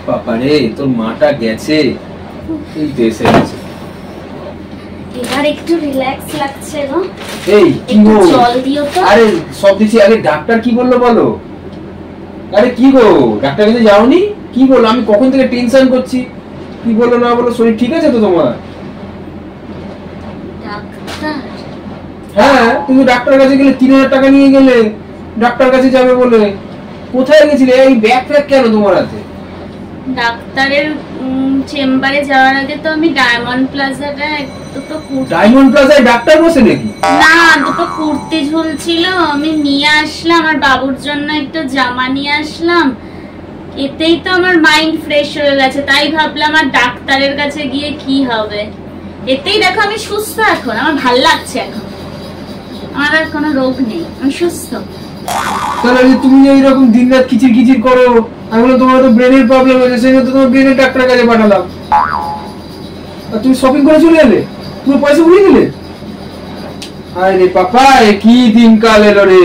বাবারে তোর মাটা গেছে, এই তো এসে গেছে। এবার একটু রিল্যাক্স লাগছে গো। এই কি গো, জল দিও তো। আরে সব দিছি। আগে ডাক্তার কি বললো বলো? আরে কি গো, ডাক্তার কাছে যাওনি? কি বললো? আমি কখন থেকে টেনশন করছি, কি বললো না বললো। শরীর ঠিক আছে তো তোমার? ডাক্তার? হ্যাঁ, তুমি ডাক্তারের কাছে গেলে 3000 টাকা নিয়ে গেলে ডাক্তার কাছে যাবে বলে। কোথায় গেছিলে? এই ব্যাগ ফ্যাগ কেন তোমার হাতে? ডাক্তারের চেম্বারে যাওয়ার আগে তো আমি ডায়মন্ড প্লাজাটা দুটো কুর্তি। ডায়মন্ড প্লাজায় ডাক্তার বসে নাকি? না, দুটো কুর্তি ঝুলছিল, আমি নিয়ে আসলাম। আর বাবুর জন্য একটা জামা নিয়ে আসলাম। এতেই তো আমার মাইন্ড ফ্রেশ হয়ে গেছে। তাই ভাবলাম আর ডাক্তারের কাছে গিয়ে কি হবে। এতেই দেখো আমি সুস্থ এখন, আমার ভাল লাগছে এখন। আমার আর কোনো রোগ নেই, আমি সুস্থ। তাহলে তুমি যে এইরকম দিনরাত কিচির কিচির করো, আমি বললাম তোমার তো ব্রেনের প্রবলেম হয়েছে, সেই জন্য তোমার ব্রেনের ডাক্তারের কাছে পাঠালাম। আর তুমি শপিং করে চলে এলে, পুরো পয়সা উড়িয়ে দিলে। আরে পাপা, কি দিনকাল এলো রে।